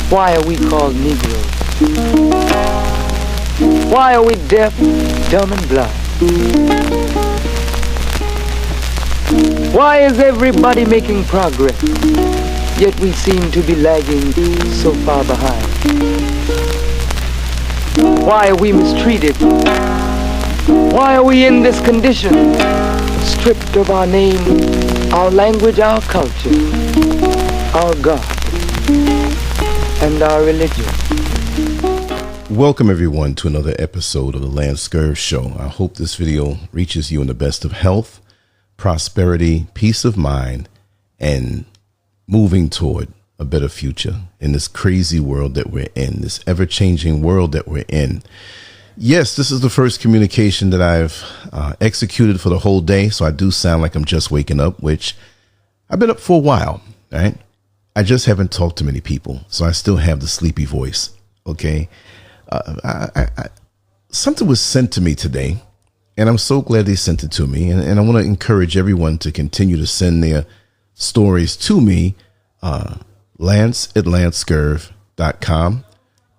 Why are we called Negroes? Why are we deaf, dumb, and blind? Why is everybody making progress, yet we seem to be lagging so far behind? Why are we mistreated? Why are we in this condition, stripped of our name, our language, our culture, our God, and our religion? Welcome everyone to another episode of the Lancescurv Show. I hope this video reaches you in the best of health, prosperity, peace of mind, and moving toward a better future in this crazy world that we're in, this ever-changing world that we're in. Yes, this is the first communication that I've executed for the whole day, so I do sound like I'm just waking up, which I've been up for a while, right? I just haven't talked to many people, so I still have the sleepy voice, okay? Something was sent to me today, and I'm so glad they sent it to me, and I want to encourage everyone to continue to send their stories to me, Lance@Lancescurv.com,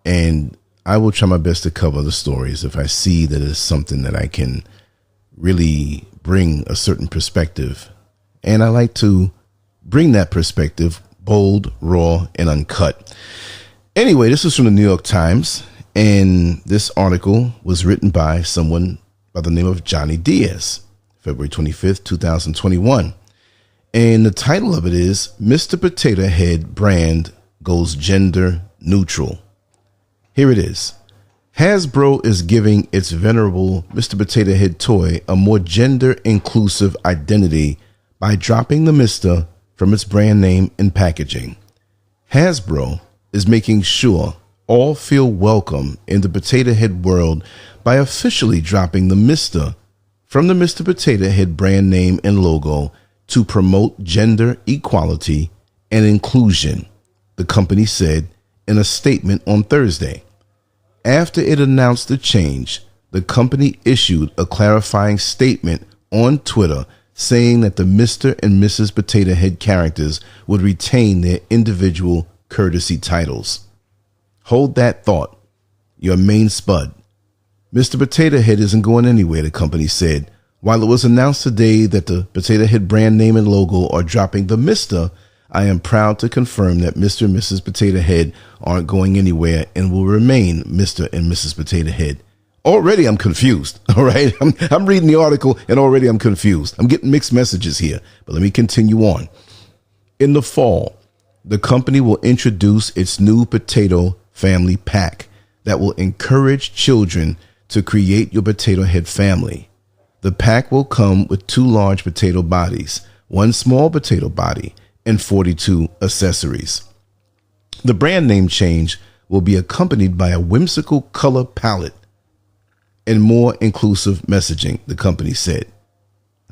and I will try my best to cover the stories if I see that it's something that I can really bring a certain perspective, and I like to bring that perspective bold, raw, and uncut. Anyway, this is from the New York Times, and this article was written by someone by the name of Johnny Diaz, February 25th, 2021. And the title of it is Mr. Potato Head Brand Goes Gender Neutral. Here it is. Hasbro is giving its venerable Mr. Potato Head toy a more gender inclusive identity by dropping the Mr. from its brand name and packaging. Hasbro is making sure all feel welcome in the potato head world by officially dropping the Mr. from the Mr. Potato Head brand name and logo to promote gender equality and inclusion, the company said in a statement on Thursday. After it announced the change, the company issued a clarifying statement on Twitter saying that the Mr. and Mrs. Potato Head characters would retain their individual courtesy titles. Hold that thought, your main spud. Mr. Potato Head isn't going anywhere, the company said. While it was announced today that the Potato Head brand name and logo are dropping the Mr., I am proud to confirm that Mr. and Mrs. Potato Head aren't going anywhere and will remain Mr. and Mrs. Potato Head. Already I'm confused, all right? I'm reading the article and already I'm confused. I'm getting mixed messages here, but let me continue on. In the fall, the company will introduce its new potato family pack that will encourage children to create your potato head family. The pack will come with 2 large potato bodies, 1 small potato body, and 42 accessories. The brand name change will be accompanied by a whimsical color palette and more inclusive messaging, the company said.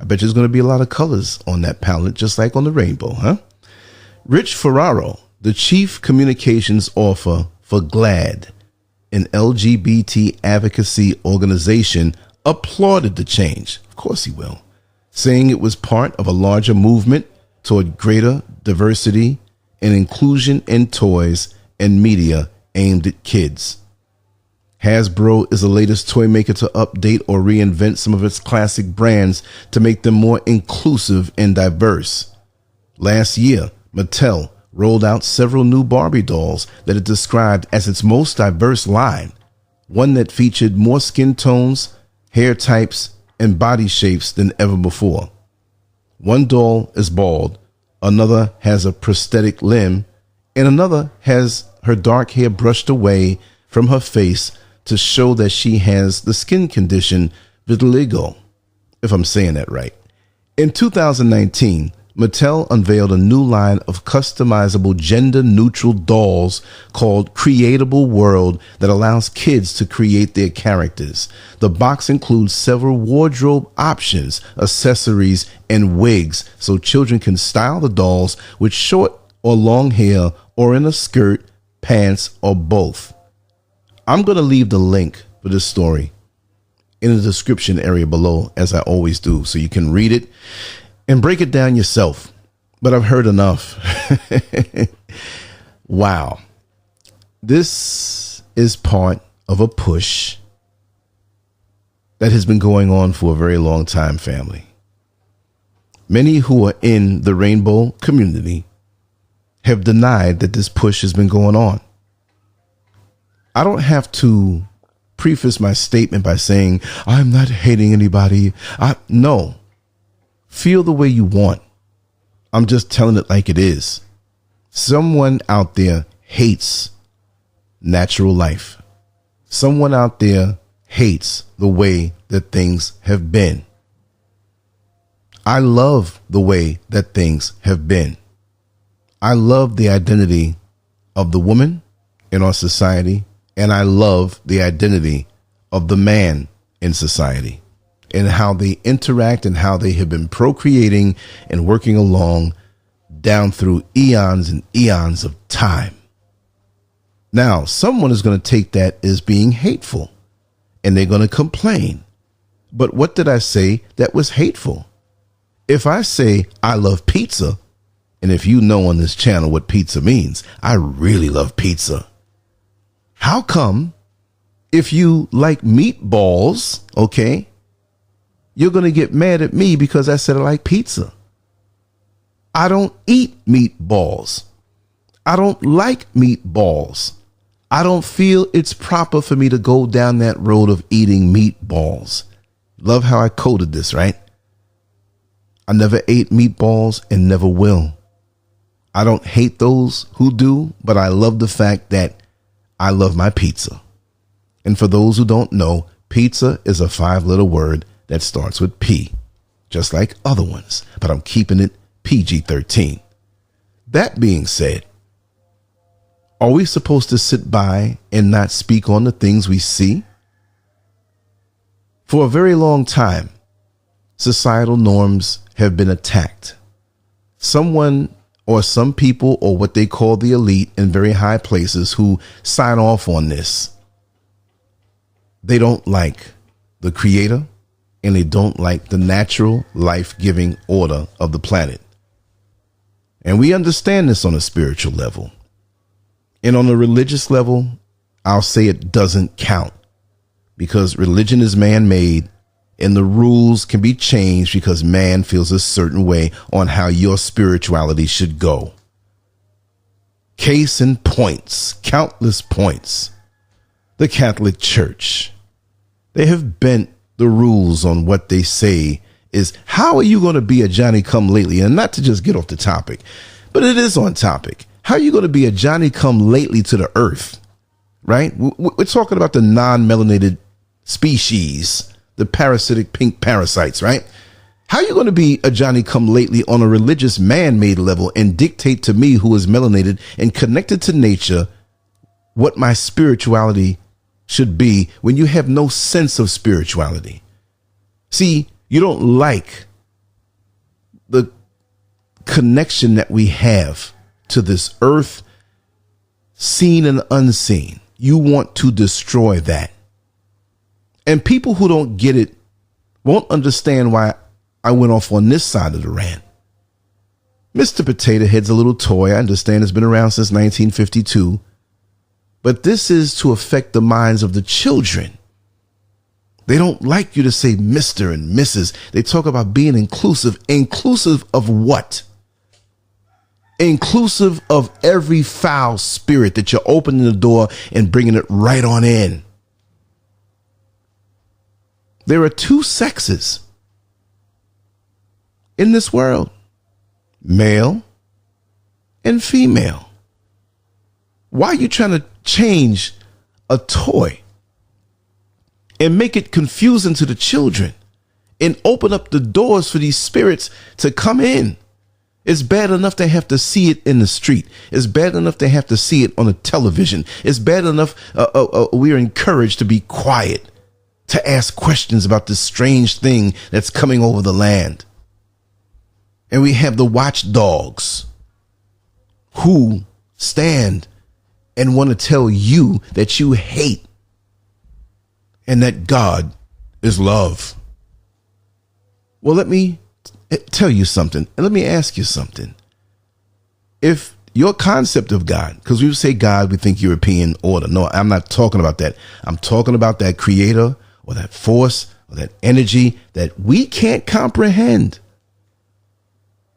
I bet there's going to be a lot of colors on that palette, just like on the rainbow, huh? Rich Ferraro, the chief communications officer for GLAAD, an LGBT advocacy organization, applauded the change. Of course he will, saying it was part of a larger movement toward greater diversity and inclusion in toys and media aimed at kids. Hasbro is the latest toy maker to update or reinvent some of its classic brands to make them more inclusive and diverse. Last year, Mattel rolled out several new Barbie dolls that it described as its most diverse line, one that featured more skin tones, hair types, and body shapes than ever before. One doll is bald, another has a prosthetic limb, and another has her dark hair brushed away from her face to show that she has the skin condition vitiligo, if I'm saying that right. In 2019, Mattel unveiled a new line of customizable gender-neutral dolls called Creatable World that allows kids to create their characters. The box includes several wardrobe options, accessories, and wigs so children can style the dolls with short or long hair or in a skirt, pants, or both. I'm going to leave the link for this story in the description area below, as I always do, so you can read it and break it down yourself. But I've heard enough. Wow. This is part of a push that has been going on for a very long time, family. Many who are in the rainbow community have denied that this push has been going on. I don't have to preface my statement by saying I'm not hating anybody. No. Feel the way you want. I'm just telling it like it is. Someone out there hates natural life. Someone out there hates the way that things have been. I love the way that things have been. I love the identity of the woman in our society, and I love the identity of the man in society and how they interact and how they have been procreating and working along down through eons and eons of time. Now, someone is going to take that as being hateful and they're going to complain. But what did I say that was hateful? If I say I love pizza, and if you know on this channel what pizza means, I really love pizza. How come if you like meatballs, okay, you're going to get mad at me because I said I like pizza? I don't eat meatballs. I don't like meatballs. I don't feel it's proper for me to go down that road of eating meatballs. Love how I coded this, right? I never ate meatballs and never will. I don't hate those who do, but I love the fact that I love my pizza. And for those who don't know, pizza is a 5-letter word that starts with P, just like other ones, but I'm keeping it PG-13. That being said, are we supposed to sit by and not speak on the things we see? For a very long time, societal norms have been attacked. Someone or some people or what they call the elite in very high places who sign off on this, they don't like the creator and they don't like the natural life-giving order of the planet. And we understand this on a spiritual level. And on a religious level, I'll say it doesn't count because religion is man-made and the rules can be changed because man feels a certain way on how your spirituality should go. Case in points, countless points. The Catholic Church. They have bent the rules on what they say is, how are you going to be a Johnny-come-lately? And not to just get off the topic, but it is on topic. How are you going to be a Johnny-come-lately to the earth? Right? We're talking about the non-melanated species, the parasitic pink parasites, right? How are you going to be a Johnny-come-lately on a religious man-made level and dictate to me, who is melanated and connected to nature, what my spirituality should be when you have no sense of spirituality? See, you don't like the connection that we have to this earth, seen and unseen. You want to destroy that. And people who don't get it won't understand why I went off on this side of the rant. Mr. Potato Head's a little toy. I understand it's been around since 1952. But this is to affect the minds of the children. They don't like you to say Mr. and Mrs. They talk about being inclusive. Inclusive of what? Inclusive of every foul spirit that you're opening the door and bringing it right on in. There are two sexes in this world, male and female. Why are you trying to change a toy and make it confusing to the children and open up the doors for these spirits to come in? It's bad enough they have to see it in the street. It's bad enough they have to see it on the television. It's bad enough we're encouraged to be quiet, to ask questions about this strange thing that's coming over the land. And we have the watchdogs who stand and want to tell you that you hate and that God is love. Well, let me tell you something, and let me ask you something. If your concept of God, because we say God, we think European order. No, I'm not talking about that. I'm talking about that creator or that force or that energy that we can't comprehend.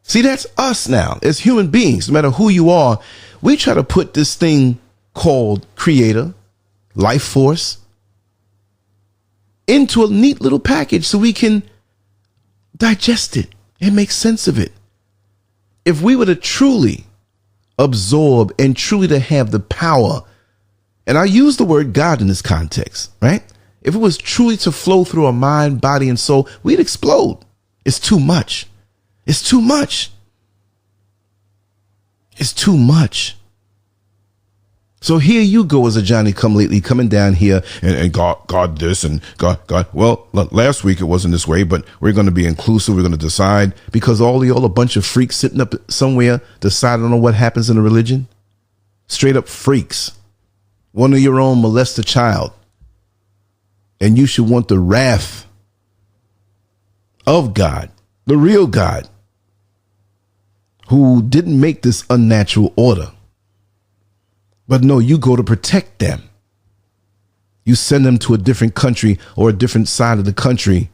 See, that's us now as human beings. No matter who you are, we try to put this thing called creator, life force, into a neat little package so we can digest it and make sense of it. If we were to truly absorb and truly to have the power, and I use the word God in this context, right? If it was truly to flow through our mind, body, and soul, we'd explode. It's too much. It's too much. It's too much. So here you go as a Johnny come lately coming down here and God this and God. Well, last week it wasn't this way, but we're going to be inclusive. We're going to decide because all a bunch of freaks sitting up somewhere deciding on what happens in a religion. Straight up freaks. One of your own molest a child. And you should want the wrath of God, the real God, who didn't make this unnatural order. But no, you go to protect them. You send them to a different country or a different side of the country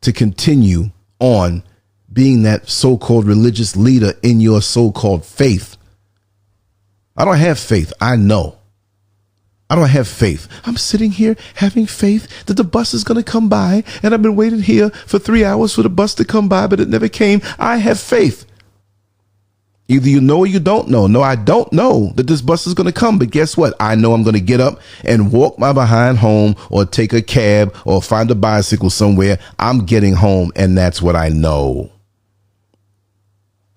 to continue on being that so-called religious leader in your so-called faith. I don't have faith. I know. I don't have faith. I'm sitting here having faith that the bus is going to come by, and I've been waiting here for 3 hours for the bus to come by, but it never came. I have faith. Either you know or you don't know. No, I don't know that this bus is going to come. But guess what? I know I'm going to get up and walk my behind home or take a cab or find a bicycle somewhere. I'm getting home. And that's what I know.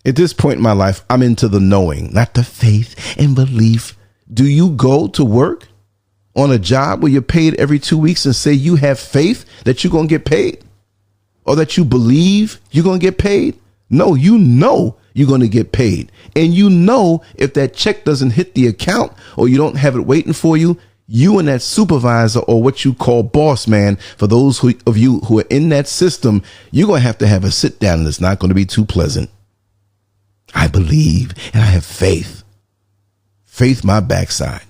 At this point in my life, I'm into the knowing, not the faith and belief. Do you go to work on a job where you're paid every 2 weeks and say you have faith that you're going to get paid or that you believe you're going to get paid? No, you know you're going to get paid. And you know, if that check doesn't hit the account or you don't have it waiting for you, you and that supervisor or what you call boss man, for those of you who are in that system, you're going to have a sit down and it's not going to be too pleasant. I believe and I have faith. Faith my backside.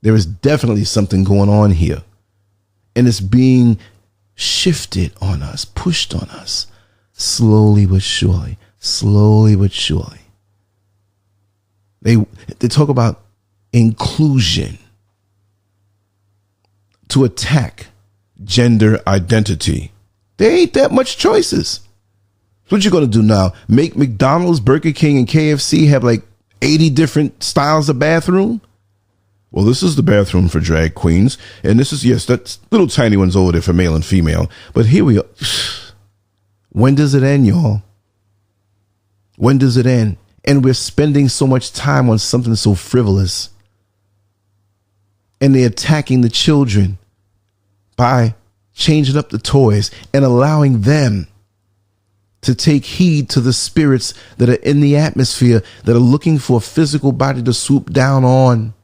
There is definitely something going on here. And it's being shifted on us, pushed on us, slowly but surely. Slowly but surely. They talk about inclusion to attack gender identity. There ain't that much choices. So what you going to do now? Make McDonald's, Burger King, and KFC have like 80 different styles of bathroom? Well, this is the bathroom for drag queens. And this is, yes, that's little tiny ones over there for male and female. But here we are. When does it end, y'all? When does it end? And we're spending so much time on something so frivolous. And they're attacking the children by changing up the toys and allowing them to take heed to the spirits that are in the atmosphere that are looking for a physical body to swoop down on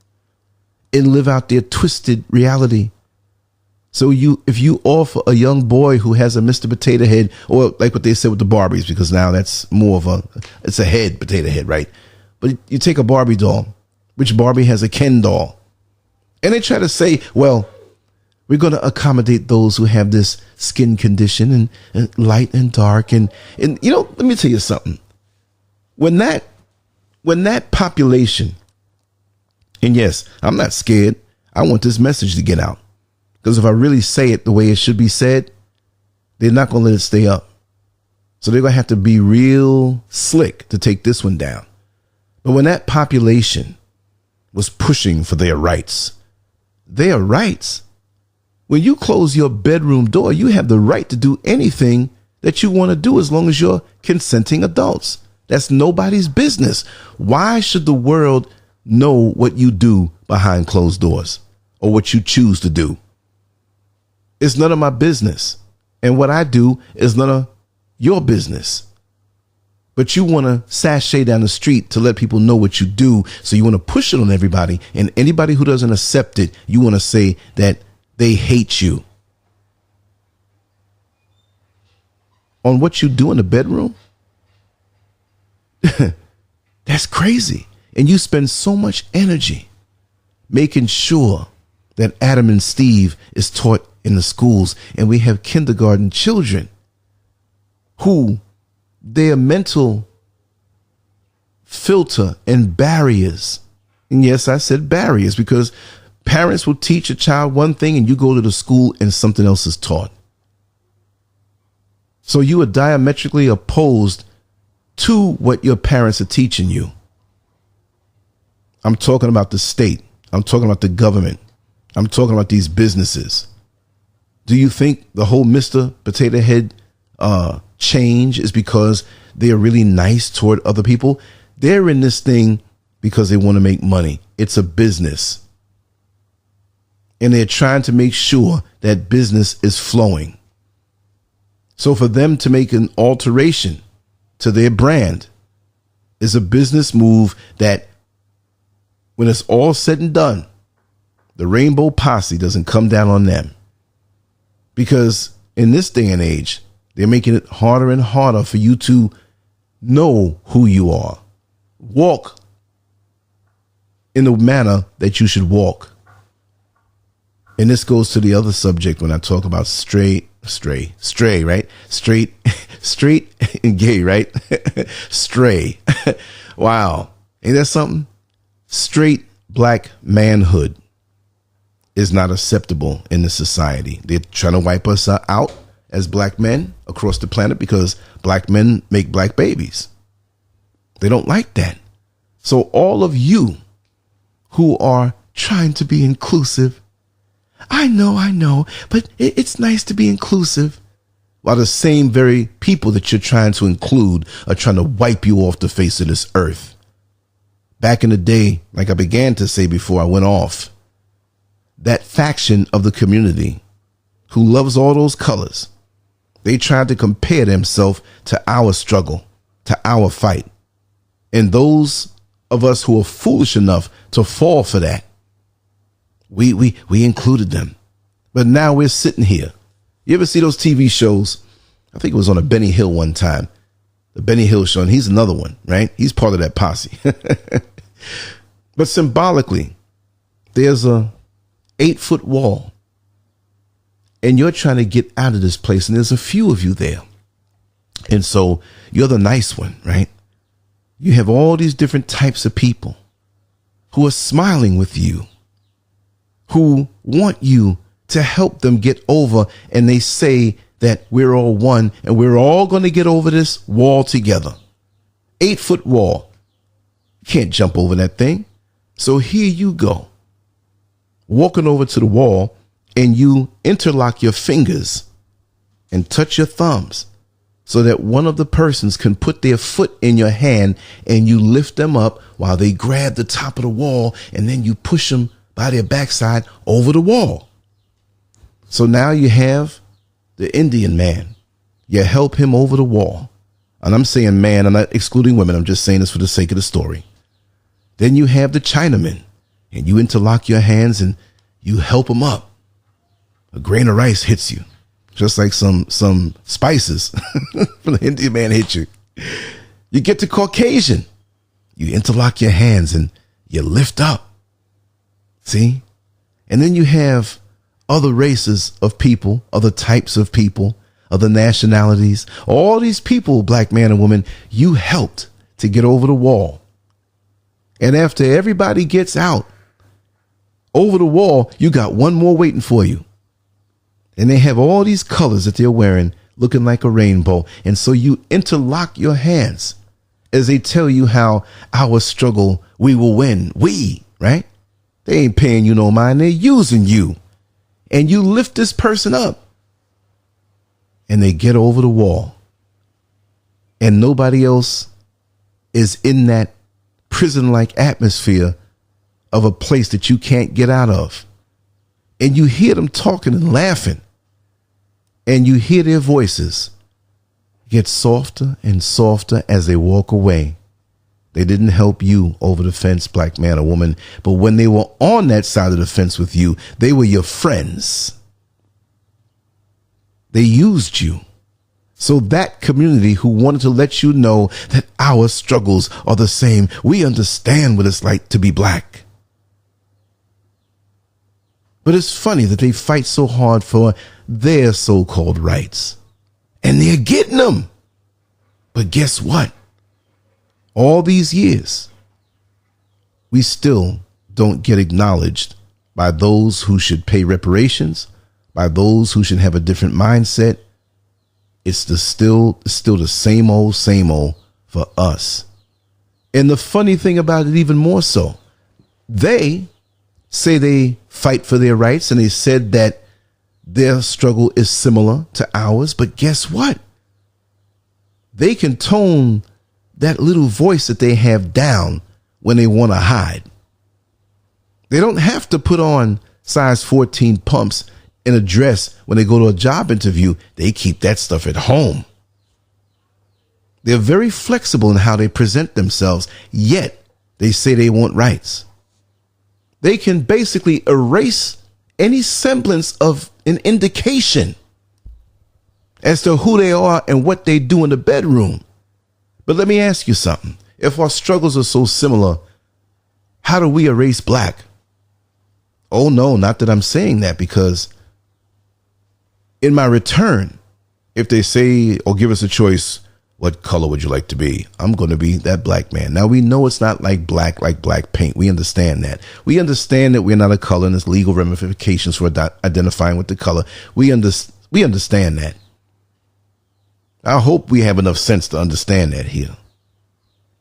and live out their twisted reality. So if you offer a young boy who has a Mr. Potato Head, or like what they said with the Barbies, because now that's more of it's a head, potato head, right? But you take a Barbie doll, which Barbie has a Ken doll. And they try to say, well, we're going to accommodate those who have this skin condition and light and dark. And you know, let me tell you something. When that population, and yes, I'm not scared. I want this message to get out. Because if I really say it the way it should be said, they're not going to let it stay up. So they're going to have to be real slick to take this one down. But when that population was pushing for their rights, when you close your bedroom door, you have the right to do anything that you want to do as long as you're consenting adults. That's nobody's business. Why should the world know what you do behind closed doors or what you choose to do? It's none of my business. And what I do is none of your business. But you want to sashay down the street to let people know what you do. So you want to push it on everybody. And anybody who doesn't accept it, you want to say that they hate you. On what you do in the bedroom? That's crazy. And you spend so much energy making sure that Adam and Steve is taught in the schools, and we have kindergarten children who their mental filter and barriers, and yes, I said barriers, because parents will teach a child one thing and you go to the school and something else is taught. So you are diametrically opposed to what your parents are teaching you. I'm talking about the state. I'm talking about the government. I'm talking about these businesses. Do you think the whole Mr. Potato Head change is because they're really nice toward other people? They're in this thing because they want to make money. It's a business. And they're trying to make sure that business is flowing. So for them to make an alteration to their brand is a business move that, when it's all said and done, the Rainbow Posse doesn't come down on them. Because in this day and age, they're making it harder and harder for you to know who you are. Walk in the manner that you should walk. And this goes to the other subject when I talk about stray, right? Straight and gay, right? Stray. Wow. Ain't that something? Straight black manhood is not acceptable in the society. They're trying to wipe us out as black men across the planet because black men make black babies. They don't like that. So all of you who are trying to be inclusive, I know, but it's nice to be inclusive. While the same very people that you're trying to include are trying to wipe you off the face of this earth. Back in the day, like I began to say before I went off, that faction of the community who loves all those colors, they tried to compare themselves to our struggle, to our fight. And those of us who are foolish enough to fall for that, we included them. But now we're sitting here. You ever see those TV shows? I think it was on a Benny Hill one time. The Benny Hill show, and he's another one, right? He's part of that posse. But symbolically, there's a 8-foot wall, and you're trying to get out of this place, and there's a few of you there. And so you're the nice one, right? You have all these different types of people who are smiling with you, who want you to help them get over, and they say that we're all one and we're all going to get over this wall together. 8-foot wall. You can't jump over that thing. So here you go, walking over to the wall, and you interlock your fingers and touch your thumbs so that one of the persons can put their foot in your hand, and you lift them up while they grab the top of the wall, and then you push them by their backside over the wall. So now you have the Indian man. You help him over the wall. And I'm saying man, I'm not excluding women. I'm just saying this for the sake of the story. Then you have the Chinaman, and you interlock your hands and you help him up. A grain of rice hits you, just like some spices from the Indian man hit you. You get to Caucasian. You interlock your hands and you lift up. See? And then you have other races of people, other types of people, other nationalities. All these people, black man and woman, you helped to get over the wall. And after everybody gets out over the wall, you got one more waiting for you. And they have all these colors that they're wearing, looking like a rainbow. And so you interlock your hands as they tell you how our struggle, we will win. We, right? They ain't paying you no mind. They're using you. And you lift this person up, and they get over the wall, and nobody else is in that prison-like atmosphere of a place that you can't get out of. And you hear them talking and laughing, and you hear their voices get softer and softer as they walk away. They didn't help you over the fence, black man or woman. But when they were on that side of the fence with you, they were your friends. They used you. So that community who wanted to let you know that our struggles are the same. We understand what it's like to be black. But it's funny that they fight so hard for their so-called rights. And they're getting them. But guess what? All these years, we still don't get acknowledged by those who should pay reparations, by those who should have a different mindset. It's still the same old for us. And the funny thing about it, even more so, they say they fight for their rights, and they said that their struggle is similar to ours. But guess what? They can tone that little voice that they have down when they want to hide. They don't have to put on size 14 pumps in a dress when they go to a job interview. They keep that stuff at home. They're very flexible in how they present themselves, yet they say they want rights. They can basically erase any semblance of an indication as to who they are and what they do in the bedroom. But let me ask you something. If our struggles are so similar, how do we erase black? Oh, no, not that I'm saying that, because in my return, if they say or give us a choice, what color would you like to be? I'm going to be that black man. Now, we know it's not like black paint. We understand that. We understand that we're not a color and there's legal ramifications for identifying with the color. We understand that. I hope we have enough sense to understand that here.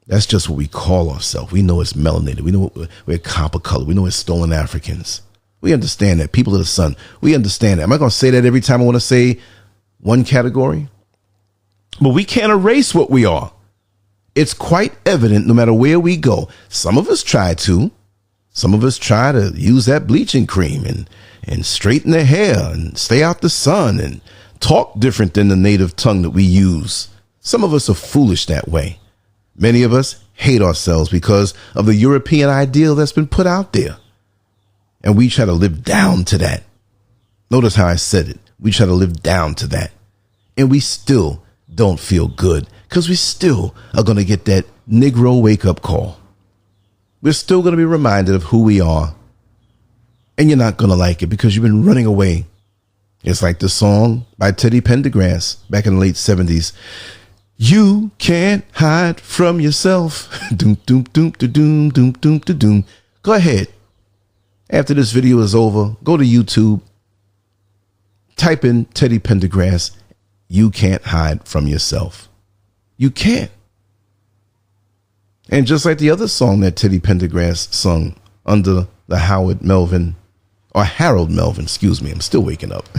That's just what we call ourselves. We know it's melanated. We know we're copper color. We know it's stolen Africans. We understand that. People of the sun. We understand that. Am I going to say that every time I want to say one category? But we can't erase what we are. It's quite evident no matter where we go. Some of us try to. Some of us try to use that bleaching cream and straighten their hair and stay out the sun and talk different than the native tongue that we use. Some of us are foolish that way. Many of us hate ourselves because of the European ideal that's been put out there. And we try to live down to that. Notice how I said it. We try to live down to that. And we still don't feel good because we still are going to get that Negro wake-up call. We're still going to be reminded of who we are. And you're not going to like it because you've been running away. It's like the song by Teddy Pendergrass back in the late 70s. You can't hide from yourself. Doom, doom, doom, doom, doom, doom, doom. Go ahead. After this video is over, go to YouTube. Type in Teddy Pendergrass. You can't hide from yourself. You can't. And just like the other song that Teddy Pendergrass sung under the Harold Melvin, excuse me, I'm still waking up.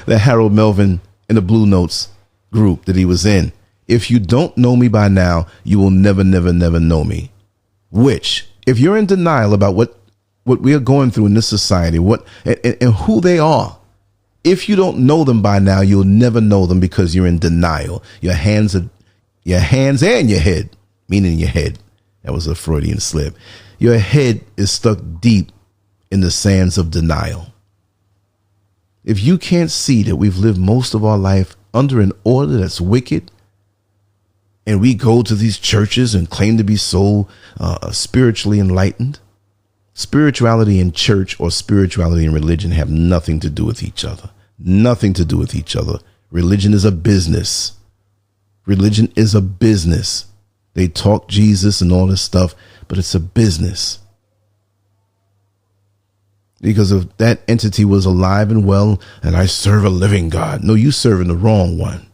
The Harold Melvin and the Blue Notes group that he was in. If you don't know me by now, you will never, never, never know me. Which, if you're in denial about what we are going through in this society, and who they are, if you don't know them by now, you'll never know them because you're in denial. Your hands and your head, meaning your head. That was a Freudian slip. Your head is stuck deep in the sands of denial. If you can't see that we've lived most of our life under an order that's wicked, and we go to these churches and claim to be so spiritually enlightened, spirituality and church or spirituality and religion have nothing to do with each other. Nothing to do with each other. Religion is a business. Religion is a business. They talk Jesus and all this stuff, but it's a business. Because if that entity was alive and well, and I serve a living God. No, you serving the wrong one.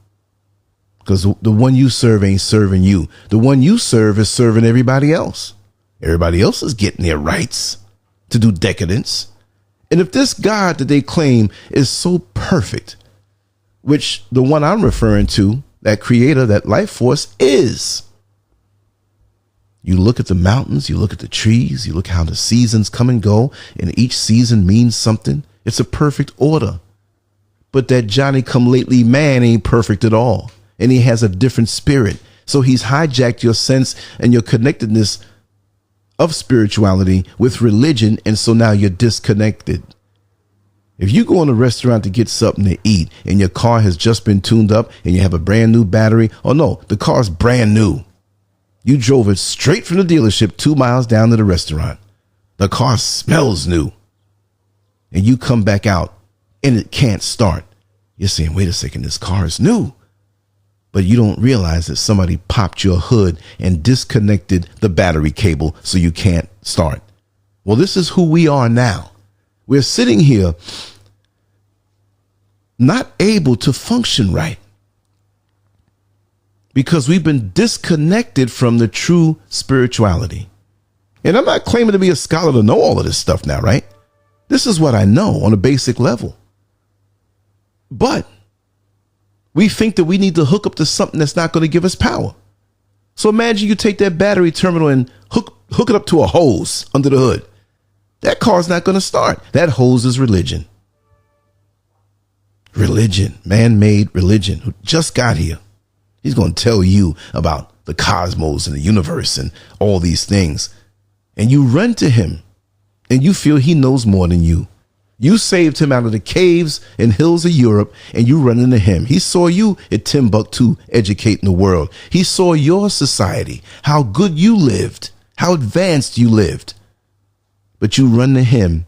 Because the one you serve ain't serving you. The one you serve is serving everybody else. Everybody else is getting their rights to do decadence. And if this God that they claim is so perfect, which the one I'm referring to, that creator, that life force is. You look at the mountains, you look at the trees, you look how the seasons come and go, and each season means something. It's a perfect order. But that Johnny come lately man ain't perfect at all. And he has a different spirit. So he's hijacked your sense and your connectedness of spirituality with religion. And so now you're disconnected. If you go in a restaurant to get something to eat and your car has just been tuned up and you have a brand new battery, oh no, the car's brand new. You drove it straight from the dealership 2 miles down to the restaurant. The car smells new. And you come back out and it can't start. You're saying, wait a second, this car is new. But you don't realize that somebody popped your hood and disconnected the battery cable so you can't start. Well, this is who we are now. We're sitting here not able to function right because we've been disconnected from the true spirituality. And I'm not claiming to be a scholar to know all of this stuff now, right? This is what I know on a basic level. But we think that we need to hook up to something that's not going to give us power. So imagine you take that battery terminal and hook it up to a hose under the hood. That car's not going to start. That hose is religion. Religion, man-made religion, who just got here. He's going to tell you about the cosmos and the universe and all these things. And you run to him and you feel he knows more than you. You saved him out of the caves and hills of Europe and you run into him. He saw you at Timbuktu educating the world. He saw your society, how good you lived, how advanced you lived. But you run to him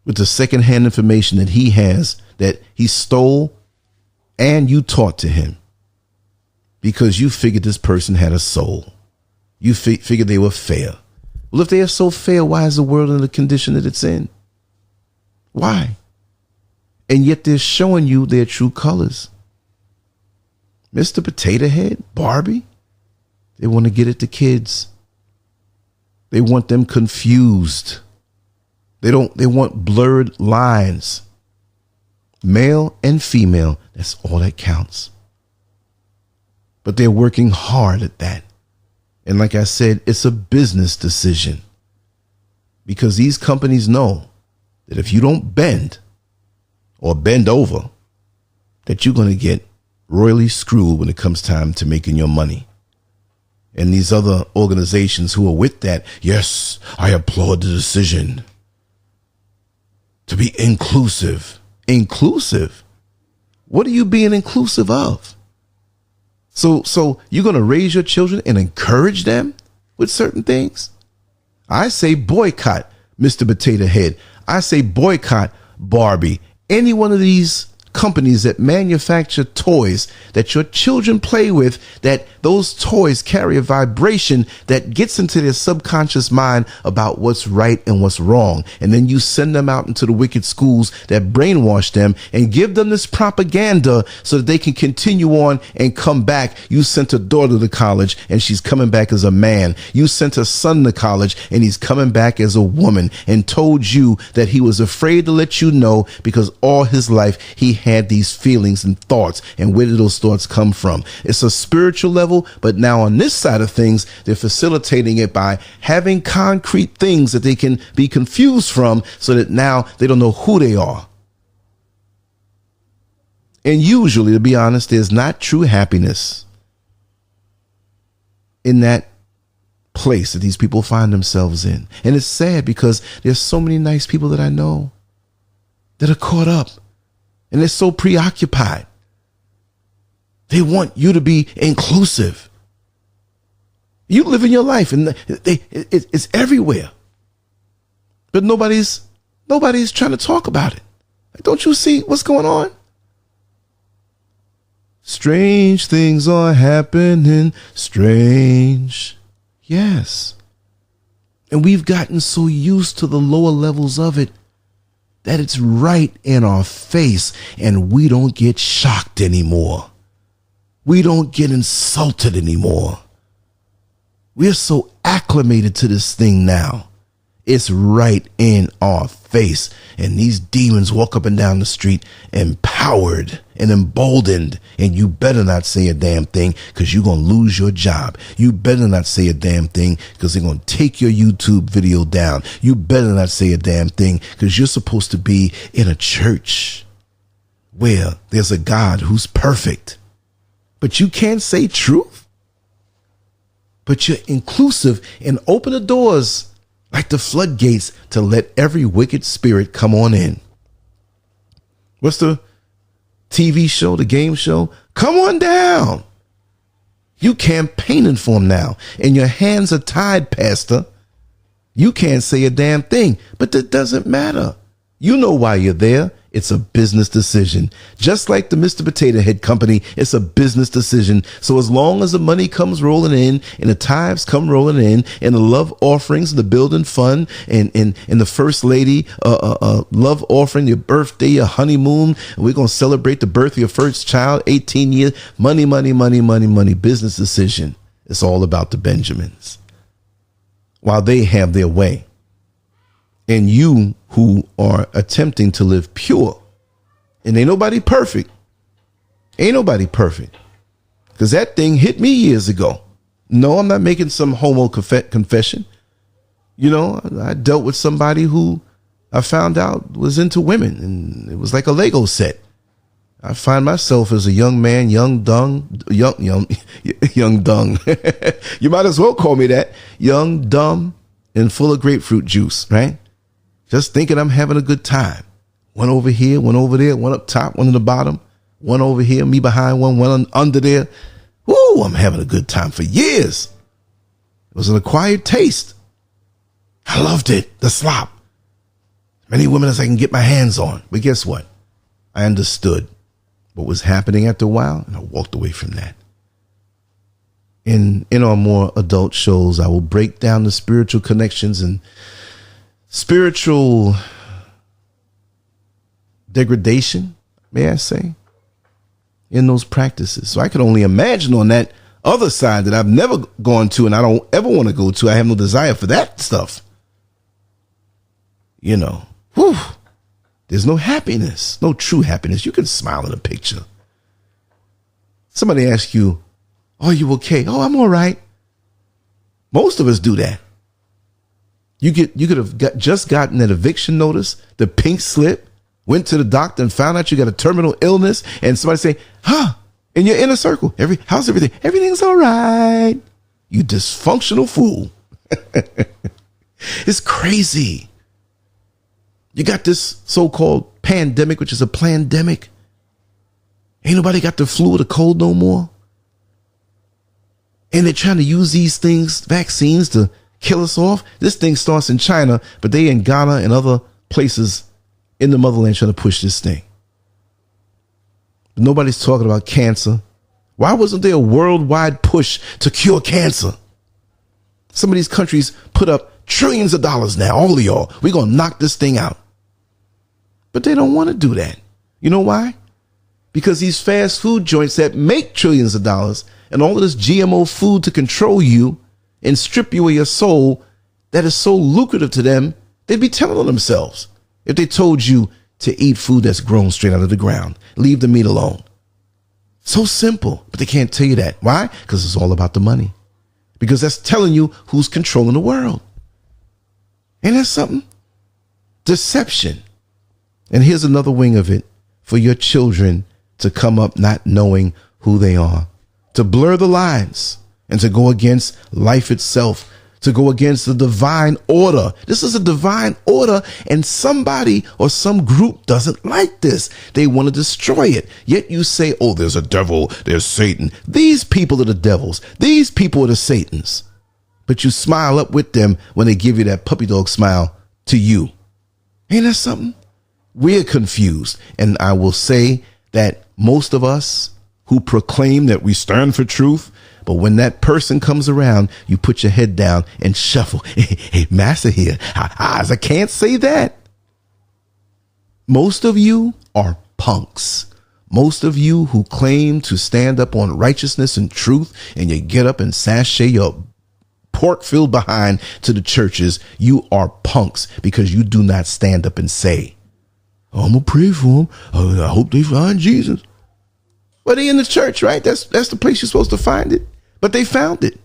with the secondhand information that he has, that he stole and you taught to him because you figured this person had a soul. You figured they were fair. Well, if they are so fair, why is the world in the condition that it's in? Why? And yet they're showing you their true colors. Mr. Potato Head, Barbie, they want to get at the kids. They want them confused. They want blurred lines. Male and female, that's all that counts. But they're working hard at that. And like I said, it's a business decision. Because these companies know that if you don't bend or bend over, that you're going to get royally screwed when it comes time to making your money. And these other organizations who are with that, yes, I applaud the decision to be inclusive. Inclusive? What are you being inclusive of? So you're going to raise your children and encourage them with certain things? I say boycott Mr. Potato Head. I say boycott Barbie. Any one of these companies that manufacture toys that your children play with, that those toys carry a vibration that gets into their subconscious mind about what's right and what's wrong. And then you send them out into the wicked schools that brainwash them and give them this propaganda so that they can continue on and come back. You sent a daughter to college and she's coming back as a man. You sent a son to college and he's coming back as a woman, and told you that he was afraid to let you know because all his life he had these feelings and thoughts. And where did those thoughts come from? It's a spiritual level, but now on this side of things, they're facilitating it by having concrete things that they can be confused from, so that now they don't know who they are. And usually, to be honest, there's not true happiness in that place that these people find themselves in. And it's sad because there's so many nice people that I know that are caught up. And they're so preoccupied. They want you to be inclusive. You live in your life and it's everywhere. But nobody's trying to talk about it. Like, don't you see what's going on? Strange things are happening. Strange. Yes. And we've gotten so used to the lower levels of it that it's right in our face, and we don't get shocked anymore. We don't get insulted anymore. We're so acclimated to this thing now. It's right in our face. And these demons walk up and down the street empowered and emboldened. And you better not say a damn thing, because you're going to lose your job. You better not say a damn thing, because they're going to take your YouTube video down. You better not say a damn thing, because you're supposed to be in a church where there's a God who's perfect. But you can't say truth. But you're inclusive and open the doors like the floodgates to let every wicked spirit come on in. What's the TV show, the game show? Come on down. You campaigning for him now, and your hands are tied, Pastor. You can't say a damn thing, but that doesn't matter. You know why you're there. It's a business decision. Just like the Mr. Potato Head Company, it's a business decision. So as long as the money comes rolling in and the tithes come rolling in and the love offerings, the building fund and the first lady, love offering, your birthday, your honeymoon, and we're going to celebrate the birth of your first child, 18 years, money, business decision. It's all about the Benjamins. While they have their way. And you who are attempting to live pure, and ain't nobody perfect. Ain't nobody perfect. Because that thing hit me years ago. No, I'm not making some homo confession. You know, I dealt with somebody who I found out was into women, and it was like a Lego set. I find myself as a young man, young dung. You might as well call me that. Young, dumb, and full of grapefruit juice, right? Just thinking I'm having a good time. One over here, one over there, one up top, one in the bottom, one over here, me behind one under there. Woo, I'm having a good time for years. It was an acquired taste. I loved it, the slop. Many women as I can get my hands on. But guess what? I understood what was happening after a while, and I walked away from that. In our more adult shows, I will break down the spiritual connections and spiritual degradation, may I say, in those practices. So I can only imagine on that other side that I've never gone to and I don't ever want to go to. I have no desire for that stuff. You know, whew, there's no happiness, no true happiness. You can smile in a picture. Somebody asks you, are you okay? Oh, I'm all right. Most of us do that. You could have just gotten that eviction notice, the pink slip, went to the doctor and found out you got a terminal illness, and somebody say, huh, in your inner circle, how's everything? Everything's all right. You dysfunctional fool. It's crazy. You got this so-called pandemic, which is a plandemic. Ain't nobody got the flu or the cold no more. And they're trying to use these things, vaccines, to kill us off. This thing starts in China, but they in Ghana and other places in the motherland trying to push this thing. But nobody's talking about cancer. Why wasn't there a worldwide push to cure cancer? Some of these countries put up trillions of dollars now. All of y'all, we're going to knock this thing out. But they don't want to do that. You know why? Because these fast food joints that make trillions of dollars and all of this GMO food to control you and strip you of your soul that is so lucrative to them, they'd be telling on themselves if they told you to eat food that's grown straight out of the ground. Leave the meat alone. So simple, but they can't tell you that. Why? Because it's all about the money. Because that's telling you who's controlling the world. Ain't that something? Deception. And here's another wing of it for your children to come up not knowing who they are, to blur the lines and to go against life itself, to go against the divine order. This is a divine order, and somebody or some group doesn't like this. They want to destroy it. Yet you say, oh, there's a devil, there's Satan. These people are the devils. These people are the Satans. But you smile up with them when they give you that puppy dog smile to you. Ain't that something? We're confused. And I will say that most of us who proclaim that we stand for truth, but when that person comes around, you put your head down and shuffle. Hey, master here. I can't say that. Most of you are punks. Most of you who claim to stand up on righteousness and truth, and you get up and sashay your pork-filled behind to the churches, you are punks because you do not stand up and say, I'm going to pray for them. I hope they find Jesus. Well, they in the church, right? That's the place you're supposed to find it. But they found it.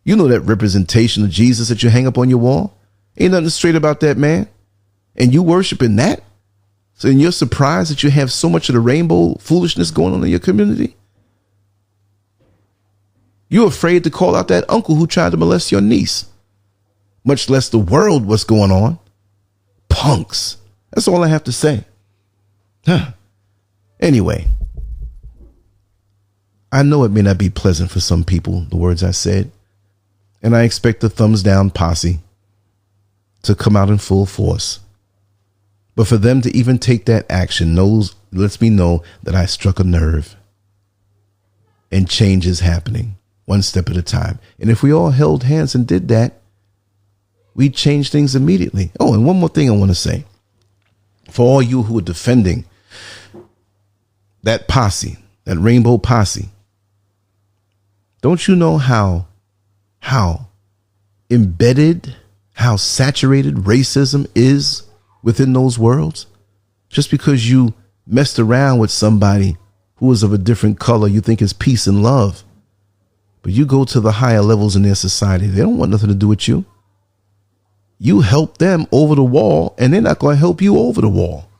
You know that representation of Jesus that you hang up on your wall? Ain't nothing straight about that, man. And you worshiping that? So and you're surprised that you have so much of the rainbow foolishness going on in your community? You're afraid to call out that uncle who tried to molest your niece, much less the world what's going on. Punks. That's all I have to say. Anyway, I know it may not be pleasant for some people, the words I said, and I expect the thumbs down posse to come out in full force. But for them to even take that action lets me know that I struck a nerve and change is happening one step at a time. And if we all held hands and did that, we'd change things immediately. Oh, and one more thing I want to say. For all you who are defending that posse, that rainbow posse, don't you know how embedded, how saturated racism is within those worlds? Just because you messed around with somebody who is of a different color, you think is peace and love. But you go to the higher levels in their society, they don't want nothing to do with you. You help them over the wall, and they're not going to help you over the wall.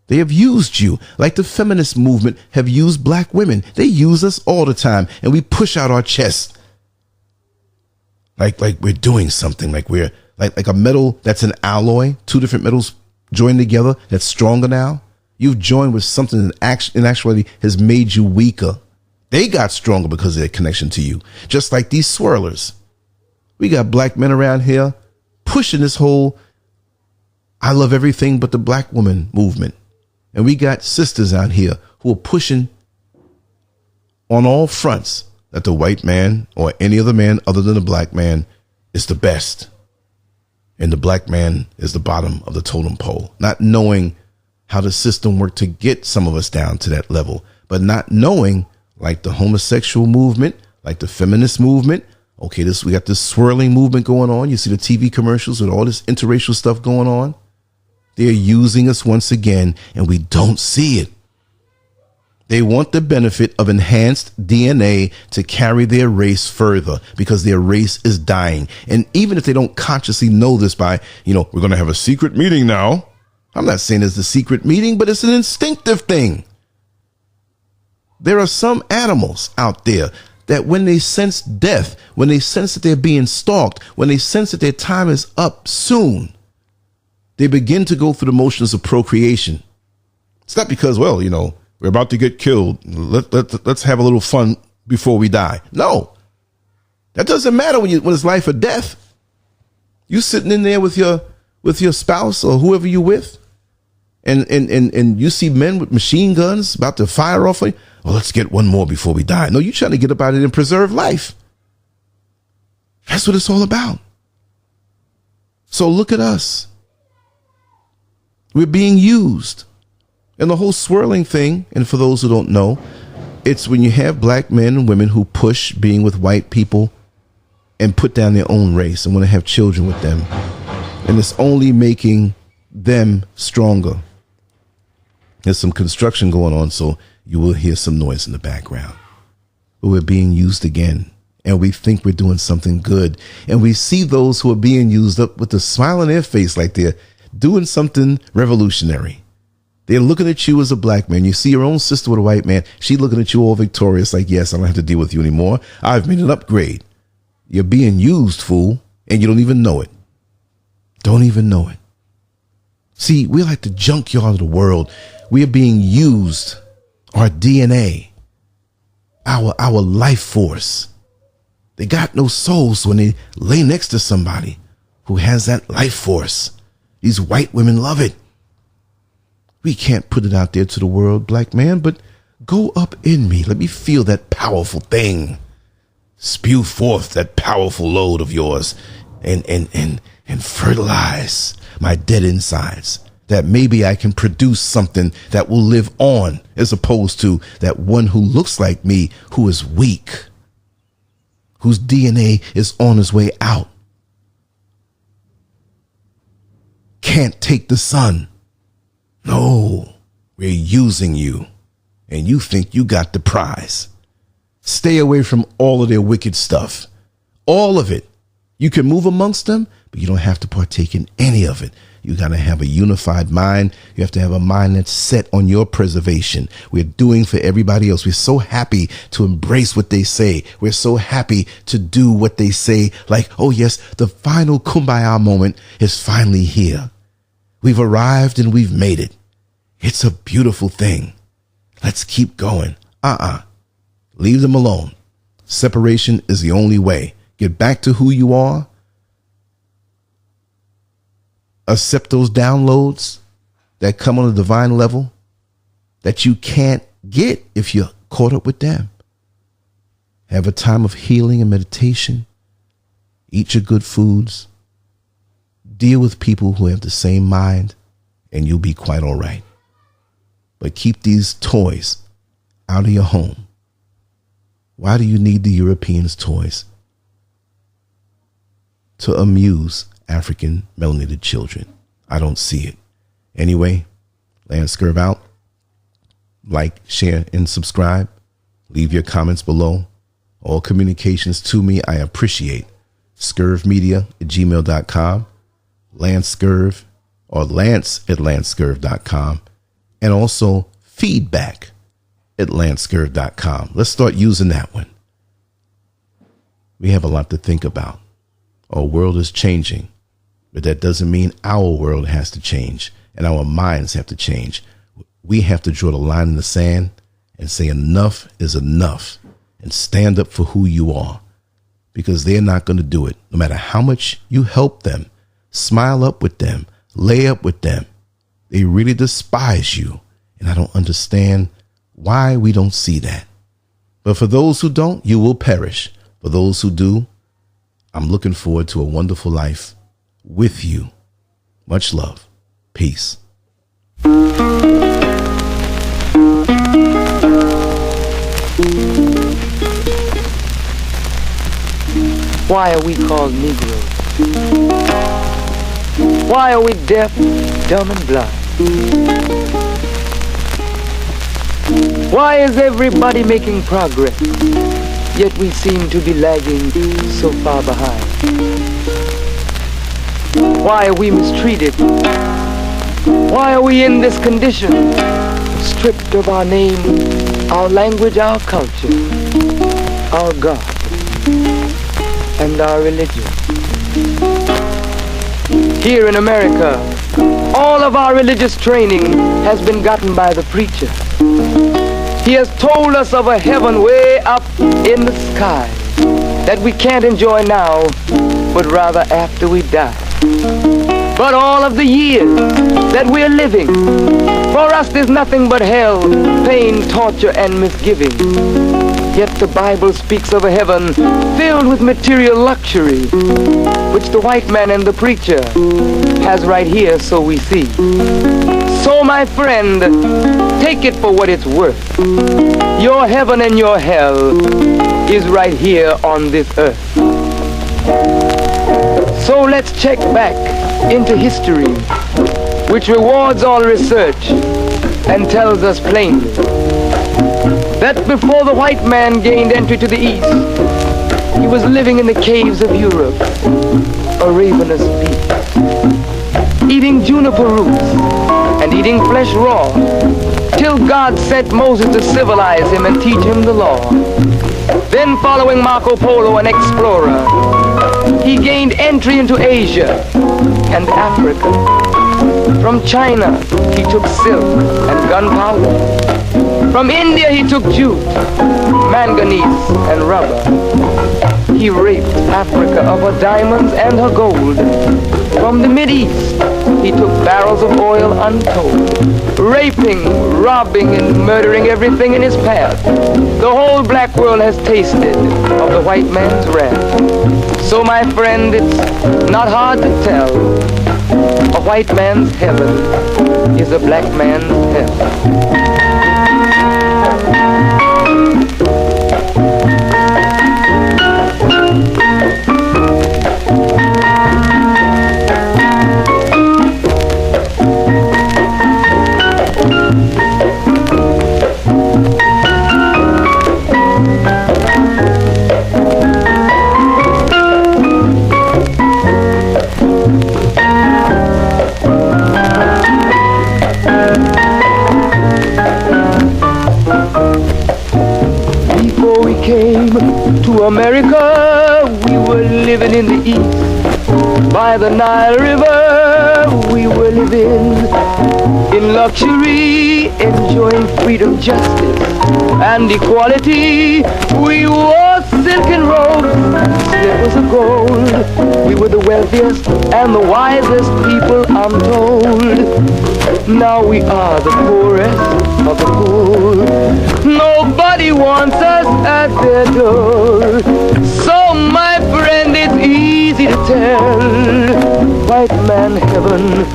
They have used you, like the feminist movement have used black women. They use us all the time, and we push out our chest like we're doing something, like we're like a metal that's an alloy, two different metals joined together that's stronger now. You've joined with something that in actuality has made you weaker. They got stronger because of their connection to you, just like these swirlers. We got black men around here pushing this whole I love everything but the black woman movement. And we got sisters out here who are pushing on all fronts that the white man or any other man other than the black man is the best. And the black man is the bottom of the totem pole, not knowing how the system worked to get some of us down to that level, but not knowing, like the homosexual movement, like the feminist movement. Okay, we got this swirling movement going on. You see the TV commercials with all this interracial stuff going on. They're using us once again, and we don't see it. They want the benefit of enhanced DNA to carry their race further because their race is dying. And even if they don't consciously know this by, we're going to have a secret meeting now. I'm not saying it's a secret meeting, but it's an instinctive thing. There are some animals out there that when they sense death, when they sense that they're being stalked, when they sense that their time is up soon, they begin to go through the motions of procreation. It's not because, we're about to get killed. Let's have a little fun before we die. No, that doesn't matter when it's life or death. You sitting in there with your spouse or whoever you with, and you see men with machine guns about to fire off. Well, let's get one more before we die. No, you're trying to get up out of it and preserve life. That's what it's all about. So look at us. We're being used. And the whole swirling thing, and for those who don't know, it's when you have black men and women who push being with white people and put down their own race and want to have children with them. And it's only making them stronger. There's some construction going on, so you will hear some noise in the background. But we're being used again, and we think we're doing something good. And we see those who are being used up with a smile on their face like they're doing something revolutionary. They're looking at you as a black man. You see your own sister with a white man. She's looking at you all victorious like, yes, I don't have to deal with you anymore. I've made an upgrade. You're being used, fool, and you don't even know it. Don't even know it. See, we're like the junkyard of the world. We are being used. Our DNA, our life force. They got no souls when they lay next to somebody who has that life force. These white women love it. We can't put it out there to the world, black man, but go up in me. Let me feel that powerful thing. Spew forth that powerful load of yours and fertilize my dead insides. That maybe I can produce something that will live on, as opposed to that one who looks like me, who is weak, whose DNA is on his way out. Can't take the sun. No, we're using you, and you think you got the prize. Stay away from all of their wicked stuff. All of it. You can move amongst them, but you don't have to partake in any of it. You got to have a unified mind. You have to have a mind that's set on your preservation. We're doing for everybody else. We're so happy to embrace what they say. We're so happy to do what they say. Like, oh yes, the final kumbaya moment is finally here. We've arrived and we've made it. It's a beautiful thing. Let's keep going. Leave them alone. Separation is the only way. Get back to who you are. Accept those downloads that come on a divine level that you can't get if you're caught up with them. Have a time of healing and meditation. Eat your good foods. Deal with people who have the same mind, and you'll be quite all right. But keep these toys out of your home. Why do you need the Europeans' toys? To amuse African melanated children. I don't see it. Anyway, Lancescurv out. Like, share, and subscribe. Leave your comments below. All communications to me I appreciate. SCURVmedia@gmail.com. Lancescurv or lance@lancescurv.com. And also feedback@lancescurv.com. Let's start using that one. We have a lot to think about. Our world is changing, but that doesn't mean our world has to change and our minds have to change. We have to draw the line in the sand and say enough is enough and stand up for who you are, because they're not going to do it. No matter how much you help them, smile up with them, lay up with them, they really despise you. And I don't understand why we don't see that. But for those who don't, you will perish. For those who do, I'm looking forward to a wonderful life with you. Much love. Peace. Why are we called Negroes? Why are we deaf, dumb, and blind? Why is everybody making progress, yet we seem to be lagging so far behind? Why are we mistreated? Why are we in this condition, stripped of our name, our language, our culture, our God, and our religion? Here in America, all of our religious training has been gotten by the preacher. He has told us of a heaven way up in the sky that we can't enjoy now, but rather after we die. But all of the years that we're living, for us there's nothing but hell, pain, torture, and misgiving. Yet the Bible speaks of a heaven filled with material luxury, which the white man and the preacher has right here, so we see. So my friend, take it for what it's worth. Your heaven and your hell is right here on this earth. So let's check back into history, which rewards all research and tells us plainly that before the white man gained entry to the east, he was living in the caves of Europe, a ravenous beast, eating juniper roots and eating flesh raw, till God sent Moses to civilize him and teach him the law. Then, following Marco Polo, an explorer, he gained entry into Asia and Africa. From China, he took silk and gunpowder. From India, he took jute, manganese, and rubber. He raped Africa of her diamonds and her gold. From the Mideast, he took barrels of oil untold, raping, robbing, and murdering everything in his path. The whole black world has tasted of the white man's wrath. So, my friend, it's not hard to tell. A white man's heaven is a black man's hell. To America, we were living in the east, by the Nile River, we were living in luxury, enjoying freedom, justice, and equality. We wore silken robes, slippers of gold. We were the wealthiest and the wisest people, I'm told. Now we are the poorest of the poor. Nobody wants us at their door. So my friend, it's easy to tell. White man heaven,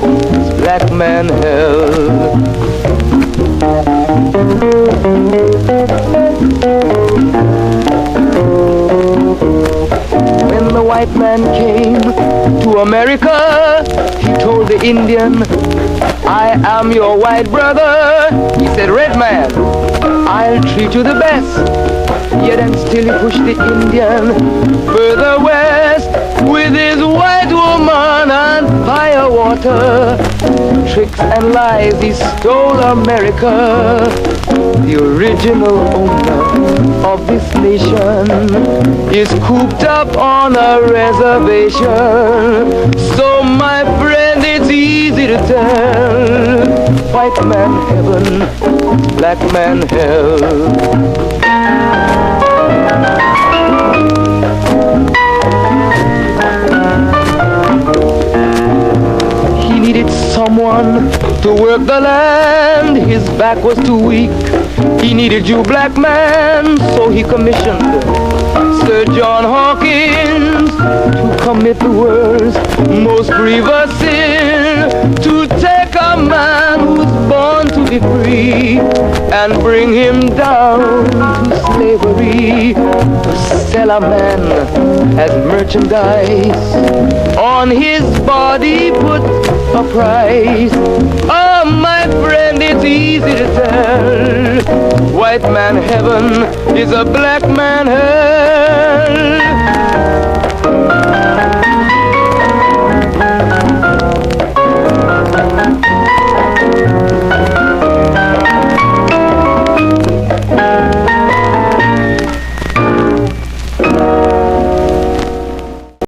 black man hell. When the white man came to America, he told the Indian, I am your white brother. He said, red man, I'll treat you the best. Yet and still he pushed the Indian further west with his white woman and fire water. Tricks and lies, he stole America. The original owner of this nation is cooped up on a reservation. So my friend, it's easy to tell. White man heaven, black man hell. He needed someone to work the land. His back was too weak. He needed you, black man, so he commissioned Sir John Hawkins to commit the world's most grievous sin, to take a man who's born to be free and bring him down to slavery, to sell a man as merchandise, on his body put a price. Oh, my friend, it's easy to tell. White man heaven is a black man hell.